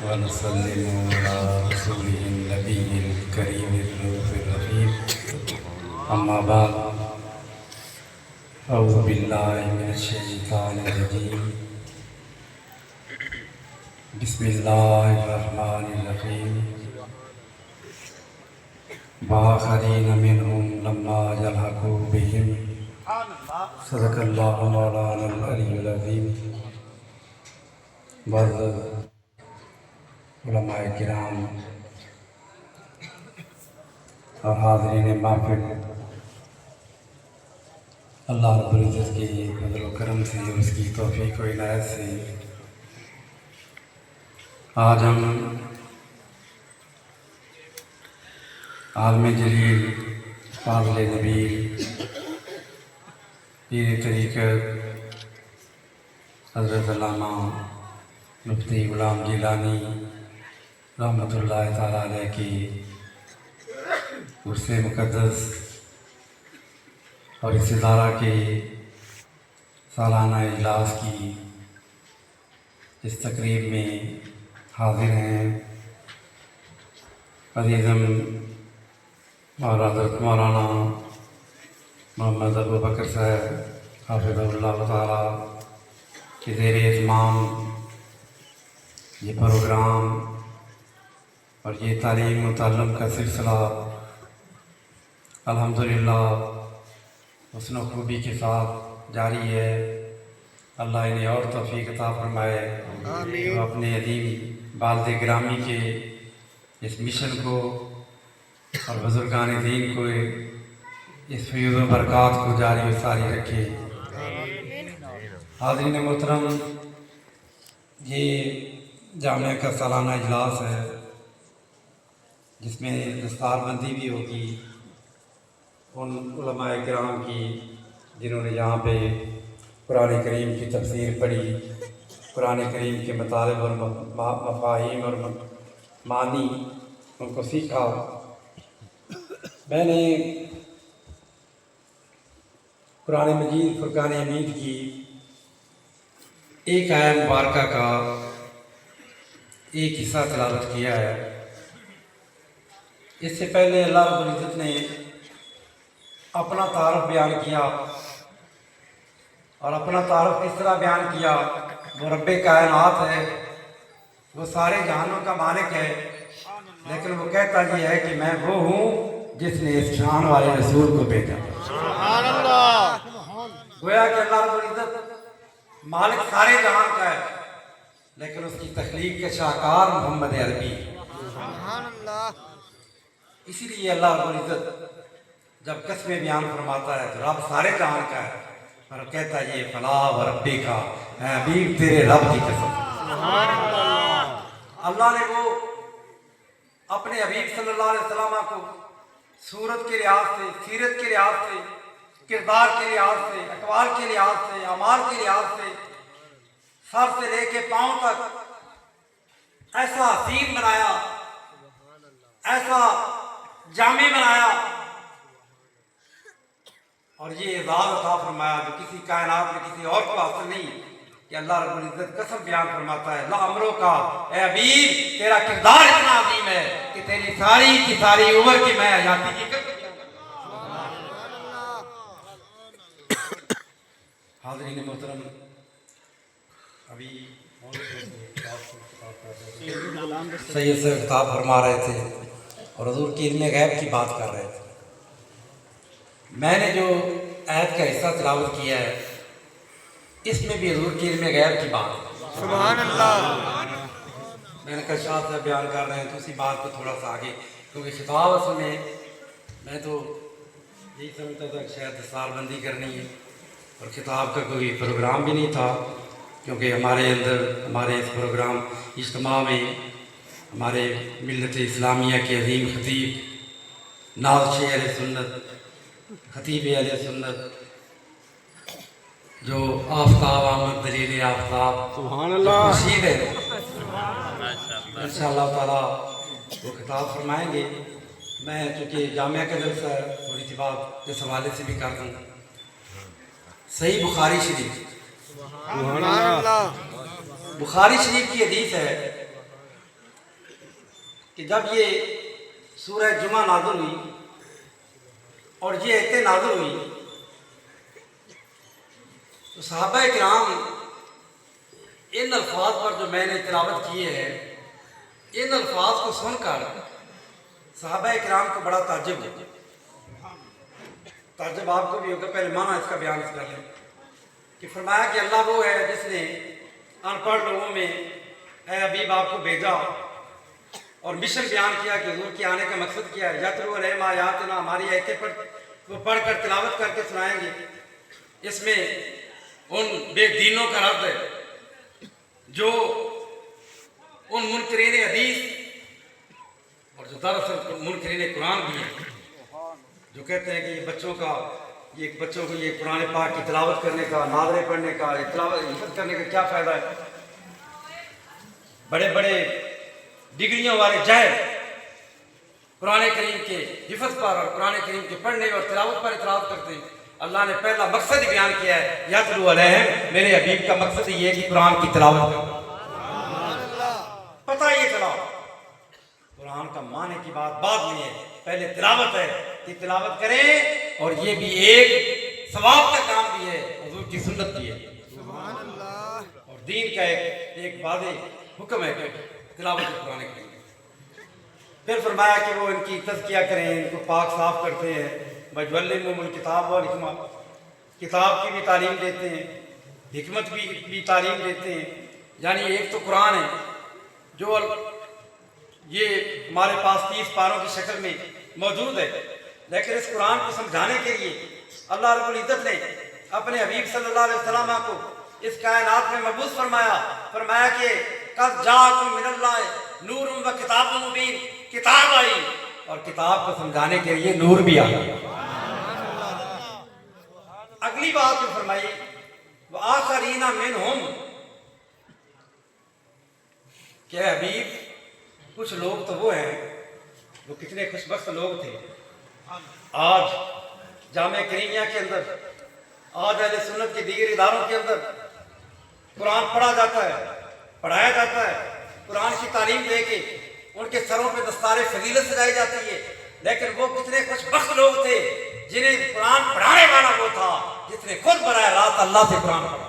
ونسلم على رسوله النبي الكريم الرؤوف الرحيم. أما بعد، أعوذ بالله من الشيطان الرجيم. بسم الله الرحمن الرحيم. وآخرين منهم لما يلحقوا بهم. صدق الله مولانا العلي العظيم. معزز علماء کرام اور حاضرین محفل، اللہ رب العزت کی فضل و کرم سے، اس کی توفیق و عنایت سے آج ہم عالم جلیل، فاضل نبیل، پیر طریقت حضرت علامہ مفتی غلام جیلانی رحمۃ اللہ تعالیٰ علیہ کی عرص مقدس اور اس ادارہ کے سالانہ اجلاس کی اس تقریب میں حاضر ہیں عزیزم اور حضرت مولانا محمد ابو بکر صاحب حافظ اللہ تعالیٰ کے زیر اہتمام یہ پروگرام اور یہ تعلیم و تعلم کا سلسلہ الحمدللہ حسن و خوبی کے ساتھ جاری ہے. اللہ انہیں اور توفیق عطا فرمائے کہ وہ اپنے عظیم والد گرامی کے اس مشن کو اور بزرگان دین کو اس فیض و برکات کو جاری و ساری رکھے. حاضرین محترم، یہ جامعہ کا سالانہ اجلاس ہے جس میں دستار بندی بھی ہوگی ان علماء کرام کی جنہوں نے یہاں پہ قرآن کریم کی تفسیر پڑھی، قرآن کریم کے مطالب اور مفاہیم اور معنی ان کو سیکھا. میں نے قرآن مجید فرقان حمید کی ایک آیت مبارکہ کا ایک حصہ تلاوت کیا ہے. اس سے پہلے اللہ رب العزت نے اپنا تعارف بیان کیا اور اپنا تعارف اس طرح بیان کیا، وہ رب کائنات ہے، وہ سارے جہانوں کا مالک ہے، لیکن وہ کہتا یہ ہے کہ میں وہ ہوں جس نے اس شان والے رسول کو بھیجا. سبحان اللہ. گویا کہ اللہ رب العزت مالک سارے جہان کا ہے، لیکن اس کی تخلیق کے شاہکار محمد عربی. سبحان اللہ. اسی لیے اللہ رب العزت جب قسمیں بیان فرماتا ہے تو رب سارے جہان کا ہے، اور کہتا ہے یہ فلا و ربی کا، اے حبیب تیرے رب کی قسم. سبحان اللہ. اللہ نے وہ اپنے حبیب صلی اللہ علیہ وسلم کو صورت کے لحاظ سے، سیرت کے لحاظ سے، کردار کے لحاظ سے، اقوال کے لحاظ سے، اعمال کے لحاظ سے، سر سے لے کے پاؤں تک ایسا حسین بنایا، ایسا جامع بنایا اور یہ اعزاز عطا فرمایا جو کسی کائنات میں کسی اور کو حاصل نہیں، کہ اللہ رب العزت قسم بیان فرماتا ہے لعمرو کا اے حبیب تیرا کردار اتنا عظیم ہے کہ تیری ساری کی ساری عمر کی میں حیاتی کی قسم. حاضرین محترم، ابھی سید سے خطاب فرما رہے تھے اور حضور کی علم غیب کی بات کر رہے تھے. میں نے جو آیت کا حصہ تلاوت کیا ہے اس میں بھی حضور کی علم غیب کی بات ہے. سبحان اللہ. میں نے کہا شاہ صاحب بیان کر رہے ہیں تو اسی بات کو تھوڑا سا آگے، کیونکہ خطاب اصل میں تو یہی سمجھتا تھا کہ شاید دستار بندی کرنی ہے اور خطاب کا کوئی پروگرام بھی نہیں تھا، کیونکہ ہمارے اندر ہمارے اس پروگرام اجتماع میں ہمارے ملت اسلامیہ کے عظیم خطیب نازش اہل سنت، خطیب اہل سنت جو آفتاب احمد دلیل آفتاب سبحان اللہ خورشید ہے، انشاءاللہ تعالیٰ وہ خطاب فرمائیں گے. میں چونکہ جامعہ کا جلسہ ہے تھوڑی سی بات اس حوالے سے بھی کر دوں. صحیح بخاری شریف، بخاری شریف کی حدیث ہے کہ جب یہ سورہ جمعہ نازل ہوئی اور یہ آیتیں نازل ہوئی تو صحابہ کرام ان الفاظ پر جو میں نے تلاوت کیے ہیں، ان الفاظ کو سن کر صحابہ کرام کو بڑا تعجب ہوا۔ تعجب آپ کو بھی ہوگا، پہلے معنی اس کا بیان کر لیں کہ فرمایا کہ اللہ وہ ہے جس نے ان پڑھ لوگوں میں اے حبیب آپ کو بھیجا اور مشن بیان کیا کہ حضور کے آنے کا مقصد کیا ہے۔ یتلو علیہم آیاتنا، ہماری آیتیں وہ پڑھ کر تلاوت کر کے سنائیں گے۔ اس میں ان بے دینوں کا رد ہے جو ان منکرین حدیث اور جو دراصل منکرین قرآن بھی ہیں، جو کہتے ہیں کہ یہ بچوں کو یہ قرآن پاک کی تلاوت کرنے کا، ناظریں پڑھنے کا، تلاوت حفظ کرنے کا کیا فائدہ ہے۔ بڑے بڑے ڈگریوں والے جاہل قرآن کریم کے حفظ پر اور قرآن کریم کے پڑھنے اور تلاوت پر اعتراض کرتے ہیں۔ اللہ نے پہلا مقصد ہی بیان کیا ہے، یتلو علیہم، میرے حبیب کا مقصد یہ ہے کہ قرآن کی تلاوت کرو۔ پتہ یہ چلا قرآن کا معنی کی بات بعد میں ہے، پہلے تلاوت ہے کہ تلاوت کریں، اور یہ بھی ایک ثواب کا کام بھی ہے، حضور کی سنت بھی ہے اور دین کا ایک واضح حکم ہے کہ تلاوت قرآن کریں۔ پھر فرمایا کہ وہ ان کی تزکیہ کریں، ان کو پاک صاف کرتے ہیں، وَيُعَلِّمُهُمُ الْكِتَابَ وَالْحِکْمَةَ، کتاب کی بھی تعلیم دیتے ہیں، حکمت بھی تعلیم دیتے ہیں۔ یعنی ایک تو قرآن ہے جو یہ ہمارے پاس 30 پاروں کی شکل میں موجود ہے، لیکن اس قرآن کو سمجھانے کے لیے اللہ رب العزت نے اپنے حبیب صلی اللہ علیہ وسلم کو اس کائنات میں مبعوث فرمایا کہ قد جاءکم من اللہ نور و کتاب مبین، کتاب آئی اور کتاب کو سمجھانے کے لیے نور بھی آیا۔ اگلی بات جو فرمائی وآخرین منہم، کہ حبیب کچھ لوگ تو وہ ہیں، وہ کتنے خوش بخت لوگ تھے۔ آج جامعہ کریمیہ کے اندر، آج اہل سنت کے دیگر اداروں کے اندر قرآن پڑھا جاتا ہے، پڑھایا جاتا ہے، قرآن کی تعلیم دے کے ان کے سروں پہ دستار فضیلت سجائی جاتی ہے، لیکن وہ کتنے خوش بخت لوگ تھے جنہیں قرآن پڑھانے والا وہ تھا جس نے خود براہ راست اللہ سے قرآن پڑھا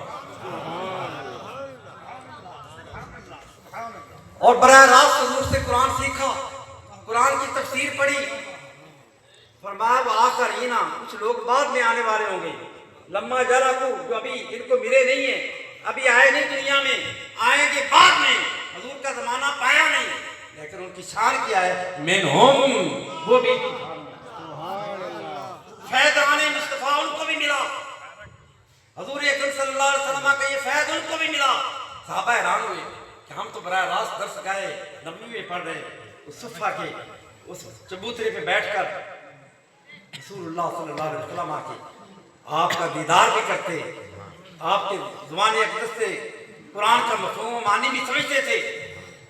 اور براہ راست حضور سے قرآن سیکھا، قرآن کی تفسیر پڑھی۔ فرمایا وآخرین، کچھ لوگ بعد میں آنے والے ہوں گے، لما جرکو، جو ابھی ان کو ملے نہیں ہیں، ابھی آئے نہیں دنیا میں، آئیں گے بعد میں، حضور کا زمانہ پایا نہیں، لیکن ان کی شان کیا ہے، منہم، وہ بھی فیضان مصطفیٰ ان کو بھی ملا، حضور اکرم صلی اللہ علیہ وسلم کا یہ فیض ان کو بھی ملا۔ صحابہ حیران ہوئے کہ ہم تو براہ راست درس گائے نبوی میں پڑھ رہے، اس صفحہ کے اس چبوترے پہ بیٹھ کر رسول اللہ صلی اللہ علیہ وسلم کے آپ کا دیدار بھی کرتے، آپ کے زبان اقدس سے قرآن کا مفہوم و معنی بھی سمجھتے تھے،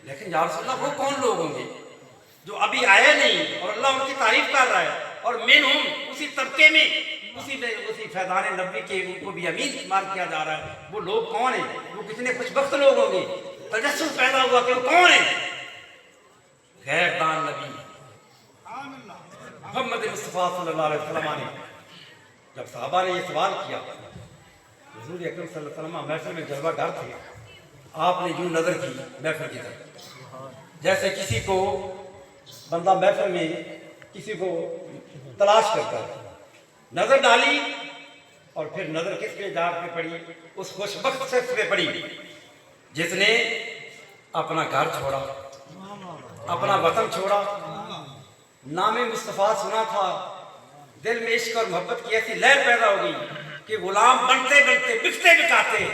لیکن یا رسول اللہ وہ کون لوگ ہوں گے جو ابھی آئے نہیں اور اللہ ان کی تعریف کر رہا ہے، اور منہم، اسی طبقے میں اسی فیضان نبوی کے ان کو بھی امین شمار کیا جا رہا ہے۔ وہ لوگ کون ہیں، وہ کتنے خوش بخت لوگ ہوں گے۔ تجسس پیدا ہوا کہ وہ کون ہیں، غیر دان نبی محمد مصطفیٰ صلی اللہ علیہ وسلم نے جب صحابہ نے یہ سوال کیا، حضور اکرم صلی اللہ علیہ وسلم محفل میں جلوہ گر تھے، آپ نے یوں نظر کی محفل کی طرف، جیسے کسی کو بندہ محفل میں کسی کو تلاش کرتا ہے، نظر ڈالی اور پھر نظر کس پہ جا کے پڑی، اس خوش بخت شخص پہ پڑی جس نے اپنا گھر چھوڑا، اپنا وطن چھوڑا، نام مصطفیٰ سنا تھا، دل میں عشق اور محبت کی ایسی لہر پیدا ہو گئی کہ غلام بنتے بنتے بکتے بکاتے،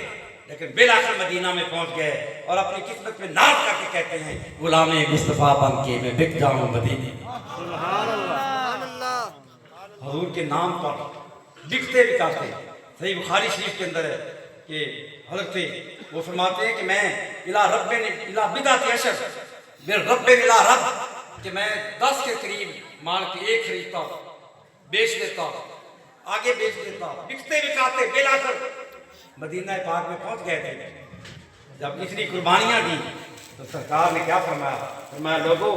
لیکن بالآخر مدینہ میں پہنچ گئے اور اپنی قسمت میں ناز کر کے کہتے ہیں غلام مصطفیٰ بن کے میں بک جاؤں مدینے۔ سبحان اللہ، حضور کے نام پر بکتے بکاتے۔ صحیح بخاری شریف کے اندر ہے کہ حضرت وہ فرماتے ہیں کہ میں الى بدعت عشر بالرب الى رب، کہ میں 10 کے قریب مال کے ایک خریدتا، بیچ دیتا، آگے بیچ دیتا، بکتے بکاتے بالآخر مدینہ پاک میں پہنچ گئے تھے۔ جب اتنی قربانیاں دی تو سرکار نے کیا فرمایا، فرمایا لوگوں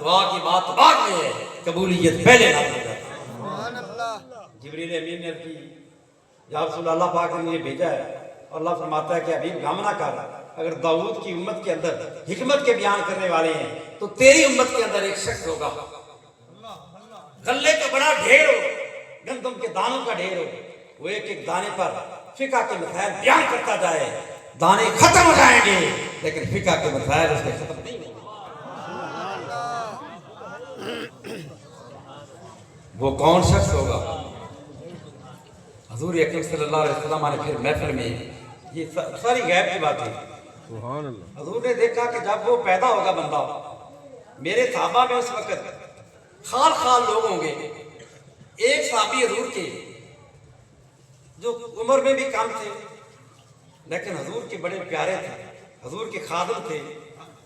دعا کی بات بعد میں ہے، قبولیت پہلے نازل ہو جاتی ہے۔ جبریل امین نے کی یا رسول اللہ پاک نے مجھے بھیجا ہے، اور اللہ فرماتا ہے کہ ابھی غم نہ کر، اگر داؤد کی امت کے اندر حکمت کے بیان کرنے والے ہیں تو تیری امت کے اندر ایک شخص ہوگا، غلے کا بڑا ڈھیر ہو، گندم کے دانوں کا ڈھیر ہو، وہ ایک ایک دانے پر فقہ کے مسائل بیان کرتا جائے، دانے ختم ہو جائیں گے لیکن فقہ کے مسائل اس کے ختم نہیں ہوں گے۔ وہ کون شخص ہوگا؟ حضور اکرم صلی اللہ علیہ وسلم نے پھر محفل میں یہ ساری غیب کی بات ہے، حضور نے دیکھا کہ جب وہ پیدا ہوگا بندہ، میرے صحابہ میں اس وقت خال خال لوگ ہوں گے، ایک صحابی حضور کے جو عمر میں بھی کم تھے لیکن حضور کے بڑے پیارے تھے، حضور کے خادم تھے،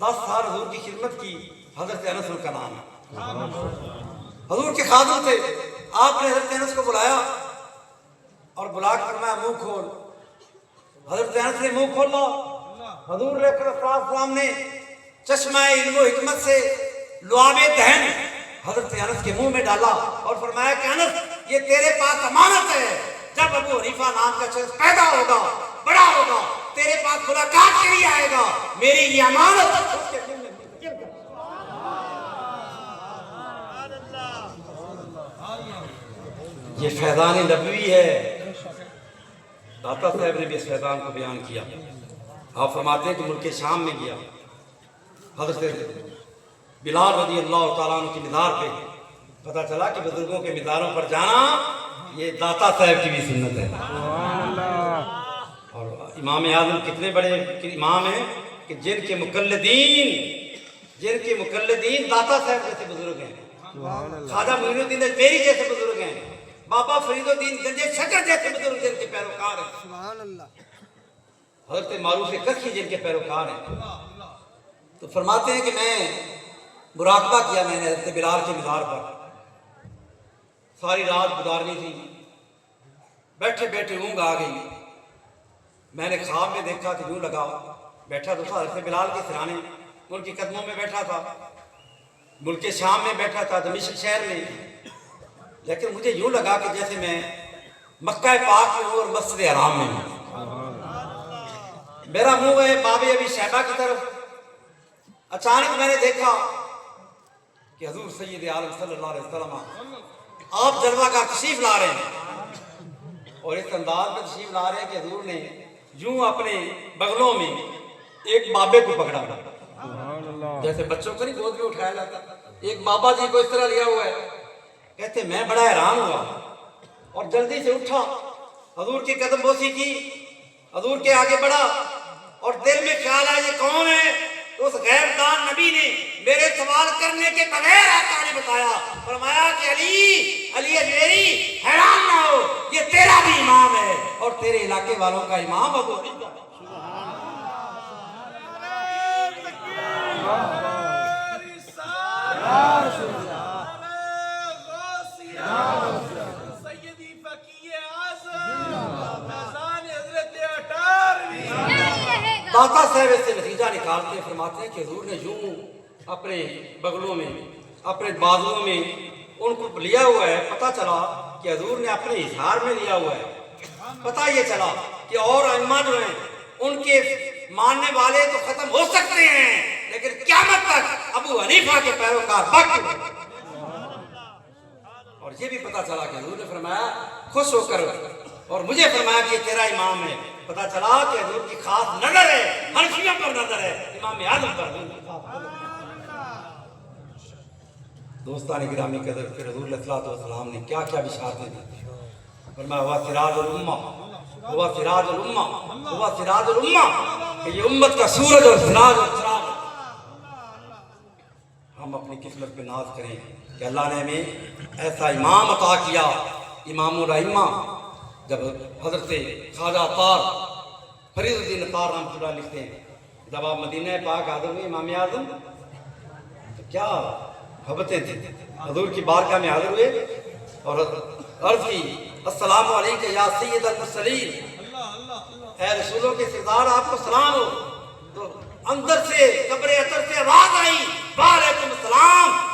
10 سال حضور کی خدمت کی، حضرت انس ان کا نام ہے، حضور کے خادم تھے۔ آپ نے حضرت انس کو بلایا اور بلا کر فرمایا منہ کھول، حضرت انس نے منہ کھولا، حضور علیہ السلام نے چشمہ علم و حکمت سے لعاب دہن حضرت انس کے منہ میں ڈالا اور فرمایا کہ انس یہ تیرے پاس امانت ہے، جب ابو حنیفہ نام کا شخص پیدا ہوگا، بڑا ہوگا، تیرے پاس ملاقات کے لیے آئے گا، میری یہ امانت اس کے دل میں یہ فیضان نبوی ہے۔ داتا صاحب نے بھی اس فیضان کو بیان کیا۔ آپ فرماتے ہیں کہ ملک شام میں گیا، حضرت بلال رضی اللہ تعالیٰ عنہ کی مزار پہ پتہ چلا کہ بزرگوں کے مزاروں پر جانا یہ داتا صاحب کی بھی سنت ہے۔ اور امام اعظم کتنے بڑے امام ہیں کہ جن کے مقلدین داتا صاحب جیسے بزرگ ہیں، خواجہ معین الدین اجمیری جیسے بزرگ ہیں، بابا فرید الدین گنج شکر جیسے بزرگ جن کے پیروکار ہیں، حضرت معروف کچھی جن کے پیروکار ہیں۔ تو فرماتے ہیں کہ میں مراقبہ کیا میں نے حضرت بلال کے مزار پر، ساری رات گزارنی تھی، بیٹھے بیٹھے اونگ آ گئی، میں نے خواب میں دیکھا کہ یوں لگا بیٹھا تو تھا حضرت بلال کے سرانے، ان کے قدموں میں بیٹھا تھا، ملک شام میں بیٹھا تھا، دمشق شہر میں، لیکن مجھے یوں لگا کہ جیسے میں مکہ پاک میں ہوں اور مسجد حرام میں ہوں۔ میرا منہ ہے باب ابی شیبہ کی طرف، اچانک میں نے دیکھا کہ حضور سید عالم صلی اللہ علیہ وسلم آپ جلوہ کا تشریف لا رہے ہیں، اور اس انداز میں تشریف لا رہے ہیں کہ حضور نے یوں اپنے بغلوں میں ایک بابے کو پکڑا، جیسے بچوں کو نہیں گود میں اٹھایا جاتا، ایک بابا جی کو اس طرح لیا ہوا ہے۔ کہتے میں بڑا حیران ہوا اور جلدی سے اٹھا، حضور کی قدم بوسی کی، حضور کے آگے بڑھا، اور دل میں خیال آیا یہ کون ہے؟ تو اس غیب دان نبی نے میرے سوال کرنے کے بغیر آقا نے بتایا، فرمایا کہ علی اجمیری حیران نہ ہو، یہ تیرا بھی امام ہے اور تیرے علاقے والوں کا امام ابو حنیفہ۔ داتا صاحب اس سے نتیجہ نکالتے ہیں، فرماتے ہیں کہ حضور نے یوں اپنے بغلوں میں اپنے بازوؤں میں ان کو لیا ہوا ہے، پتہ چلا کہ حضور نے اپنے اظہار میں لیا ہوا ہے، پتہ یہ چلا کہ اور ائمہ جو ہیں ان کے ماننے والے تو ختم ہو سکتے ہیں لیکن قیامت تک ابو حنیفہ کے پیروکار باقی ہیں۔ اور یہ بھی پتہ چلا کہ حضور نے فرمایا خوش ہو کر اور مجھے فرمایا کہ تیرا امام ہے، پتہ چلا کہ حضور کی خاص نظر ہے، حنفیوں پر نظر ہے، امام اعظم پر نہیں۔ دوستان گرامی قدر، پھر حضور علیہ السلام نے کیا کیا بشارتیں دی، فرمایا ہوا سراج الامہ، ہوا سراج الامہ، ہوا سراج الامہ، کہ یہ امت کا سورج اور سراج اور چراغ۔ ہم اپنی قسمت پہ ناز کریں کہ اللہ نے ہمیں ایسا امام عطا کیا، امام الائمہ۔ جب حضرت خواجہ عطار فرید الدین عطار رحمۃ اللہ لکھتے ہیں، جب آپ مدینہ پاک حاضر ہوئے امام اعظم تو کیا محبتیں تھیں، حضور کی بارگاہ میں حاضر ہوئے اور عرض کی السلام علیکم یا سید المرسلین، اے رسولوں کے سردار آپ کو سلام ہو۔ تو اندر سے قبر اطہر سے آواز آئی وعلیکم السلام